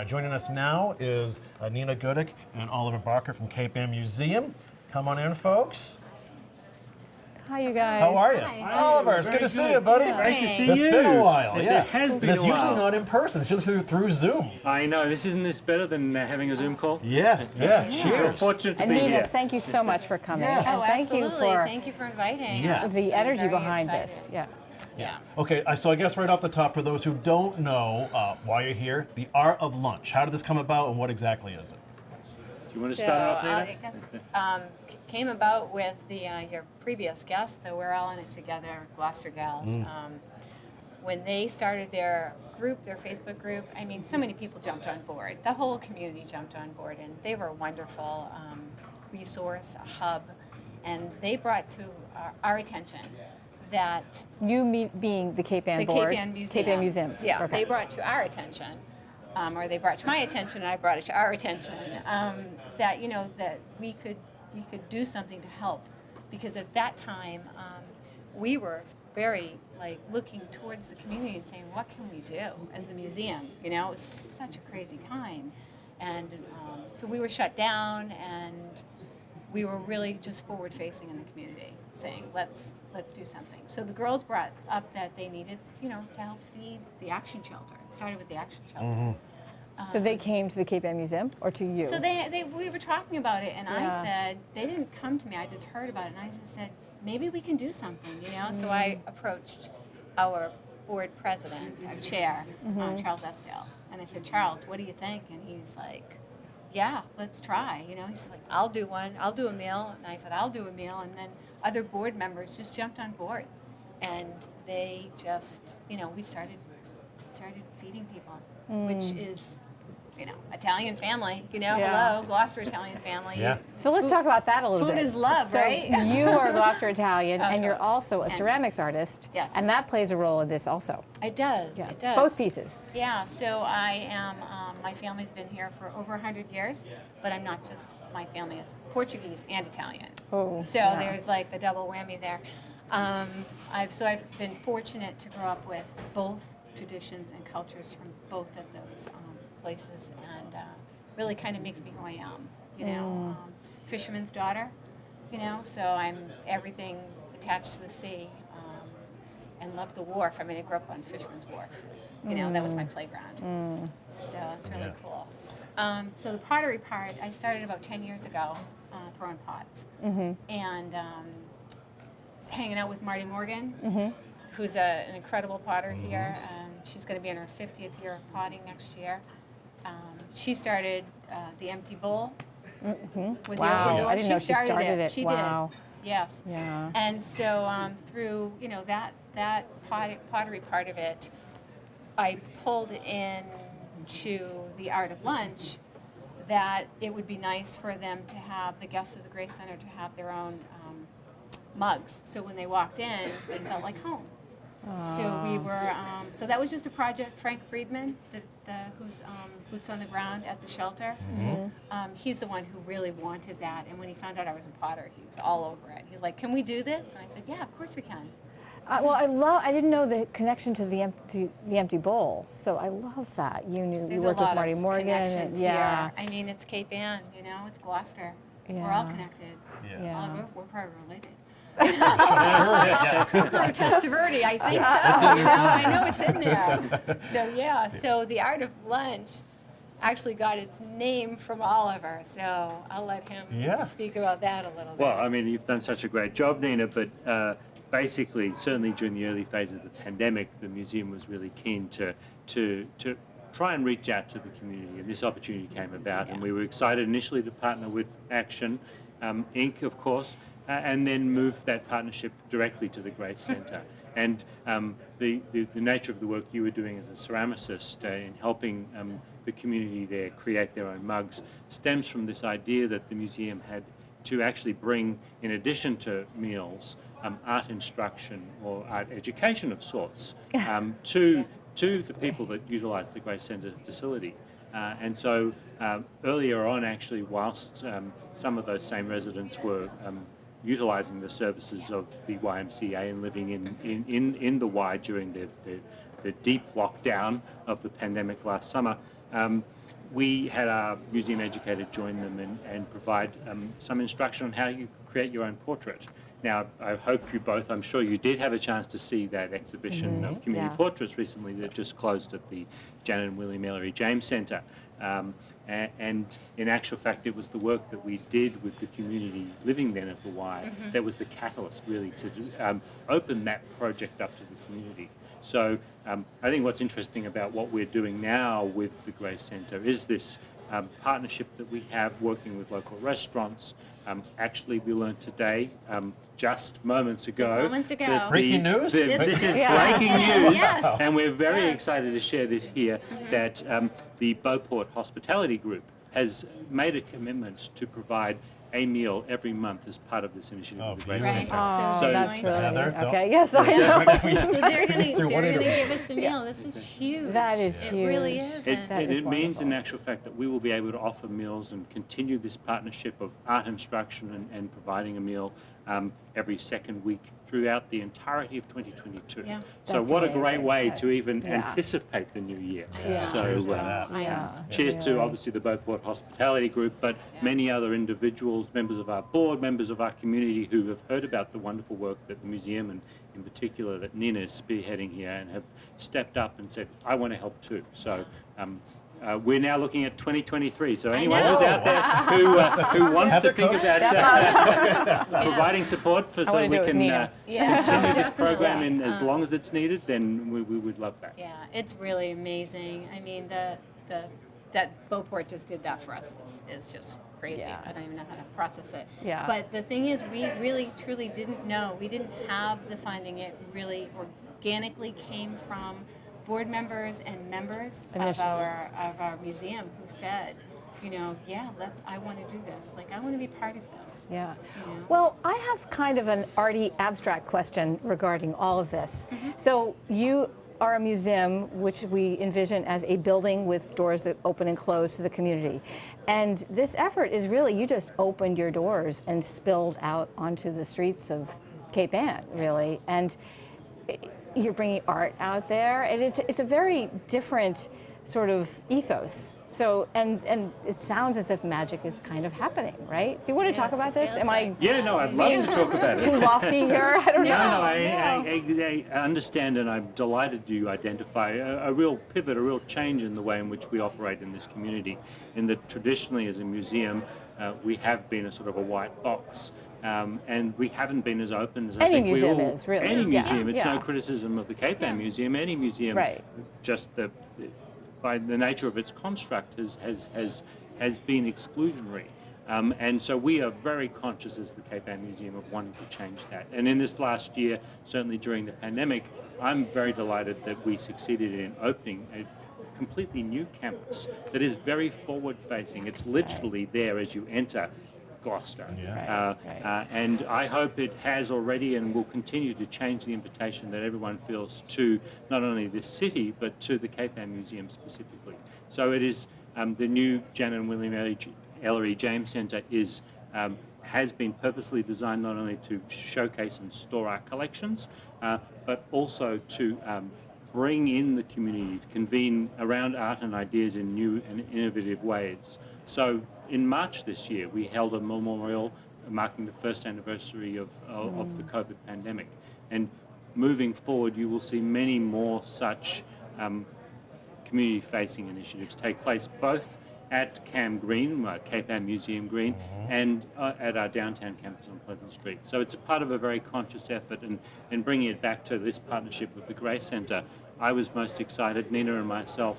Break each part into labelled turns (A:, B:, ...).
A: Joining us now is Nina Goodick and Oliver Barker from Cape Ann Museum. Come on in, folks.
B: Hi, you guys.
A: How are you?
C: Hi.
A: Oliver, it's good to see you, buddy.
C: Great to see
A: It's
C: you.
A: been a while.
C: It
A: Yeah.
C: has been
A: And it's
C: a while.
A: usually not in person. It's just through Zoom.
C: I know. Isn't this better than having a Zoom call?
A: Yeah.
C: We're
A: Cheers.
C: fortunate to
B: And
C: be
B: Nina,
C: here.
B: thank you so much for coming.
A: Yes.
B: And
A: Oh,
B: thank you for
D: Thank you for inviting
A: Yeah.
D: us.
B: the
D: I'm
B: energy
D: very
B: behind
D: excited.
B: this. Yeah.
D: Yeah.
A: Okay, so I guess right off the top, for those who don't know why you're here, the art of lunch. How did this come about, and what exactly is it?
C: Do you want to start off, Nina?
D: I guess came about with the your previous guest, the We're All in It Together Gloucester Gals. When they started their group, their Facebook group, I mean, so many people jumped on board. The whole community jumped on board, and they were a wonderful resource, a hub, and they brought to our attention that
B: You being the Cape Ann board.
D: Cape Ann Museum.
B: Cape Ann Museum.
D: Yeah,
B: Okay.
D: they brought to our attention, or they brought to my attention, and I brought it to our attention, that that we could do something to help, because at that time we were very looking towards the community and saying, what can we do as the museum? It was such a crazy time, and so we were shut down, and we were really just forward facing in the community, saying let's do something. So the girls brought up that they needed to help feed the action shelter. It started with the action shelter.
B: So they came to the Cape Ann Museum, or to you?
D: So we were talking about it, and
B: Yeah.
D: I said, they didn't come to me, I just heard about it, and I just said, maybe we can do something, So I approached our board president, our chair, Charles Estelle, and I said, Charles, what do you think? And he's like, yeah, let's try. He's like, I'll do one, I'll do a meal. And I said, I'll do a meal. And then other board members just jumped on board, and they just, we started feeding people, which is, Italian family, hello, Gloucester Italian family.
A: Yeah.
B: So let's talk about that a little
D: Food
B: bit.
D: is love,
B: so
D: right?
B: You are Gloucester Italian, and you're
D: totally.
B: also a
D: And-
B: ceramics artist.
D: Yes.
B: And that plays a role in this also.
D: It does.
B: Yeah.
D: It does.
B: Both pieces.
D: Yeah. So I am. My family's been here for over 100 years, but I'm not just. My family is Portuguese and Italian.
B: Oh,
D: So
B: yeah.
D: there's the double whammy there. I've been fortunate to grow up with both traditions and cultures from both of those places, and really kind of makes me who I am. Fisherman's daughter, so I'm everything attached to the sea, and love the wharf. I mean, I grew up on Fisherman's Wharf. That was my playground. So it's really cool. So the pottery part, I started about 10 years ago, throwing pots, and hanging out with Marty Morgan, who's an incredible potter here. She's going to be in her 50th year of potting next year. She started the Empty Bowl with
B: Wow.
D: the open door.
B: I didn't know she started it.
D: She
B: Wow.
D: did. Yes.
B: Yeah.
D: And so through that pottery part of it, I pulled into the art of lunch that it would be nice for them to have, the guests of the Grace Center, to have their own mugs. So when they walked in, they felt like home. So we were, so that was just a project. Frank Friedman, who's boots on the ground at the shelter, he's the one who really wanted that. And when he found out I was a potter, he was all over it. He's like, "Can we do this?" And I said, "Yeah, of course we can."
B: Well, I didn't know the connection to the empty bowl. So I love that. You
D: There's
B: worked
D: a lot
B: with Marty
D: of
B: Morgan.
D: connections
B: Yeah.
D: here. I mean, it's Cape Ann, it's Gloucester. We're
B: Yeah.
D: all connected.
B: Yeah.
D: We're probably related.
A: Yeah.
D: Cuckoo Testaverde, I think so. I know it's in there. So yeah, so the art of lunch actually got its name from Oliver. So I'll let him speak about that a little bit.
C: Well, I mean, you've done such a great job, Nina, but basically, certainly during the early phases of the pandemic, the museum was really keen to try and reach out to the community, and this opportunity came about, and we were excited initially to partner with Action Inc., of course, and then move that partnership directly to the Grace Center. And the nature of the work you were doing as a ceramicist in helping the community there create their own mugs stems from this idea that the museum had to actually bring, in addition to meals, art instruction or art education of sorts to the people that utilize the Grace Center facility. And so earlier on, actually, whilst some of those same residents were utilizing the services of the YMCA and living in the Y during the deep lockdown of the pandemic last summer, we had our museum educator join them and provide some instruction on how you create your own portrait. Now, I hope you both, I'm sure you did have a chance to see that exhibition of community portraits recently that just closed at the Janet and William Ellery James Centre. And in actual fact, it was the work that we did with the community living then at the Y that was the catalyst really to open that project up to the community. So I think what's interesting about what we're doing now with the Grace Centre is this partnership that we have working with local restaurants. Actually, we learned today, just moments ago. That
A: breaking news?
C: This is breaking news, and we're very excited to share this here, that the Beauport Hospitality Group has made a commitment to provide a meal every month as part of this initiative.
A: Oh,
C: with the Grace
A: beautiful.
C: Centre.
B: Oh, that's really
A: Heather,
B: okay. Yes, I know.
D: So they're going
A: Through one
D: to
A: interview.
D: give us a meal. This is huge.
B: That is
D: It
B: huge.
D: really is.
C: It,
B: That
C: it,
B: is
C: it means, in
B: wonderful.
C: actual fact, that we will be able to offer meals and continue this partnership of art instruction and providing a meal every second week throughout the entirety of 2022.
D: Yeah.
C: So
B: That's
C: what a great
B: amazing.
C: way to even
B: Yeah.
C: anticipate the new year.
B: Yeah.
C: So
A: Cheers to that.
C: cheers to obviously the Beauport Hospitality Group, but many other individuals, members of our board, members of our community who have heard about the wonderful work that the museum, and in particular that Nina is spearheading here, and have stepped up and said, I want to help too. So we're now looking at 2023. So anyone who's out there who wants
A: Heather
C: to think
A: Cooks?
C: about providing support for so
B: wanna
C: we
B: do it with
C: can
B: Nina.
C: continue this program
D: Definitely.
C: in as long as it's needed, then we would love that.
D: Yeah, it's really amazing. I mean, that Beauport just did that for us is just crazy.
B: Yeah.
D: I don't even know how to process it.
B: Yeah.
D: But the thing is, we really, truly didn't know. We didn't have the funding. It really organically came from board members and members of
B: Initially.
D: our museum who said, you know, I want to do this. Like, I want to be part of this.
B: Yeah.
D: You know?
B: Well, I have kind of an arty abstract question regarding all of this. So you are a museum which we envision as a building with doors that open and close to the community. And this effort is really, you just opened your doors and spilled out onto the streets of Cape Ann, really. And you're bringing art out there, and it's a very different sort of ethos. So, and it sounds as if magic is kind of happening, right? Do you want to talk about this? Am I
C: Yeah, no, I'd love to talk about it.
B: too lofty here? I don't know.
C: No, I understand, and I'm delighted you identify a real pivot, a real change in the way in which we operate in this community. In that traditionally as a museum, we have been a sort of a white box. And we haven't been as open as I
B: Any
C: think
B: museum
C: we all.
B: is, really.
C: Any
B: Yeah,
C: museum. It's no
B: yeah.
C: criticism of the Cape Ann Museum. Any museum,
B: Right.
C: just by the nature of its construct, has been exclusionary. And so we are very conscious as the Cape Ann Museum of wanting to change that. And in this last year, certainly during the pandemic, I'm very delighted that we succeeded in opening a completely new campus that is very forward-facing. It's literally there as you enter Gloucester. And I hope it has already and will continue to change the invitation that everyone feels to not only this city, but to the Cape Ann Museum specifically. So it is the new Janet and William Ellery James Centre has been purposely designed not only to showcase and store our collections, but also to bring in the community, to convene around art and ideas in new and innovative ways. So in March this year, we held a memorial marking the first anniversary of the COVID pandemic. And moving forward, you will see many more such community-facing initiatives take place, both at Cam Green, Cape Ann Museum Green, and at our downtown campus on Pleasant Street. So it's a part of a very conscious effort, and bringing it back to this partnership with the Grace Centre, I was most excited. Nina and myself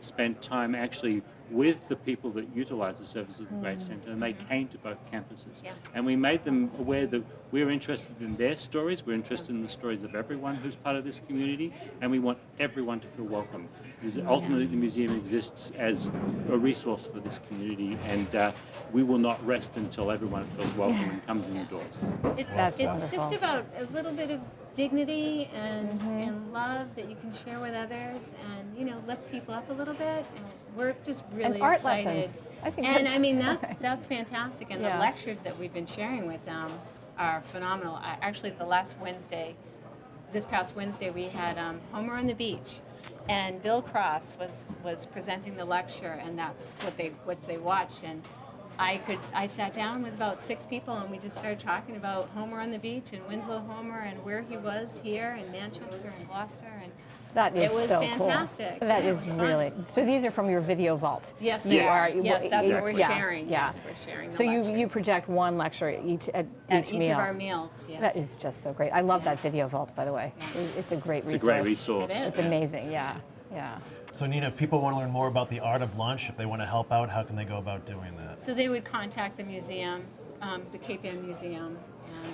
C: spent time actually with the people that utilize the services of the Grace Centre, and they came to both campuses.
D: Yeah.
C: And we made them aware that we're interested in their stories, we're interested in the stories of everyone who's part of this community, and we want everyone to feel welcome. Because ultimately the museum exists as a resource for this community, and we will not rest until everyone feels welcome and comes in the doors.
B: That's
D: It's
B: wonderful.
D: just about a little bit of dignity and love that you can share with others, and lift people up a little bit. And we're just really
B: And art
D: excited.
B: lessons. I think
D: And
B: that's
D: I mean
B: nice.
D: that's fantastic. And
B: Yeah.
D: the lectures that we've been sharing with them are phenomenal. Actually, this past Wednesday, we had Homer on the Beach. And Bill Cross was presenting the lecture, and that's what they watched. And I sat down with about 6 people, and we just started talking about Homer on the beach and Winslow Homer and where he was here in Manchester and Gloucester. And
B: That is
D: it was
B: so
D: fantastic.
B: cool. That
D: Yeah,
B: is
D: it was
B: really.
D: fun.
B: So these are from your video vault.
D: Yes,
B: You
D: yes,
B: are-
D: yes, that's what we're
B: yeah,
D: sharing.
B: yeah.
D: Yes, we're sharing.
B: So
D: the
B: you
D: lectures.
B: project one lecture at each
D: each
B: meal.
D: of our meals. Yes.
B: That is just so great. I love that video vault, by the way.
D: Yeah.
B: It's a great
C: It's
B: resource.
C: a great resource.
D: It is.
B: It's amazing. Yeah, yeah.
A: So Nina, if people want to learn more about the art of lunch, if they want to help out, how can they go about doing that?
D: So they would contact the museum, the Cape Ann Museum, and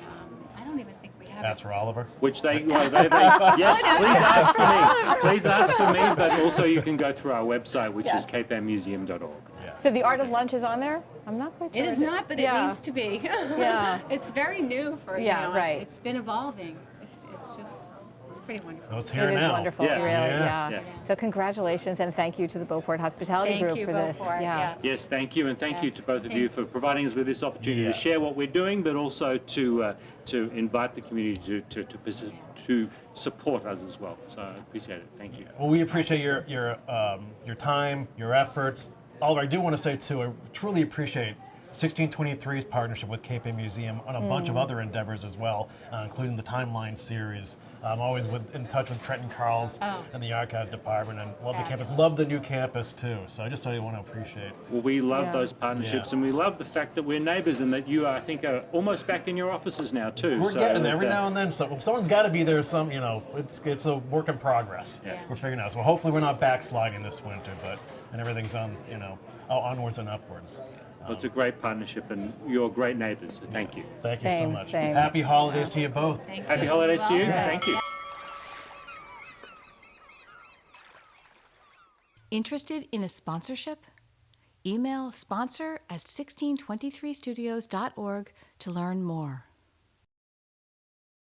D: I don't even think we have
A: That's
D: it.
A: for Oliver.
C: Which yes, please ask for me. Please ask for me, but also you can go through our website, which
B: Yes.
C: is capeannmuseum.org.
A: Yeah.
B: So the art of lunch is on there? I'm not quite sure.
D: It is not, but it
B: Yeah.
D: needs to be.
B: Yeah.
D: It's very new for
B: Yeah,
D: us.
B: right.
D: It's been evolving. It's just pretty wonderful.
A: So it's here
B: It is
A: now.
B: wonderful,
C: Yeah.
B: really.
A: Yeah.
B: Yeah.
C: Yeah.
B: So congratulations and thank you to the Beauport Hospitality
D: Thank
B: Group
D: you,
B: for this.
D: Beauport, yes.
C: Yes, thank you, and thank you
D: Yes,
C: to both of
D: thank
C: you for providing us with this opportunity
A: Yeah.
C: to share what we're doing, but also to invite the community to support us as well. So I appreciate it. Thank you.
A: Well, we appreciate your time, your efforts. Oliver, I do want to say too, I truly appreciate 1623's partnership with Cape Ann Museum on a bunch of other endeavors as well, including the Timeline series. I'm always in touch with Trenton Carls and the Archives Department, and love the campus.
D: Fabulous.
A: Love the new campus too. So I just really want to appreciate.
C: Well, we love
B: Yeah.
C: those partnerships,
A: Yeah.
C: and we love the fact that we're neighbours and that you, I think, are almost back in your offices now too.
A: We're
C: So
A: getting there
C: that,
A: every now and then. So someone's got to be there. It's a work in progress.
C: Yeah.
A: We're figuring it out. So hopefully we're not backsliding this winter, and everything's onwards and upwards.
C: Well, it's a great partnership, and you're great neighbours. So thank you.
A: Thank you so
B: Same,
A: much.
B: same.
A: Happy holidays to you both.
D: Thank
C: Happy
D: you.
C: holidays to you.
D: Well said.
C: Thank you.
E: Interested in a sponsorship? Email sponsor@1623studios.org to learn more.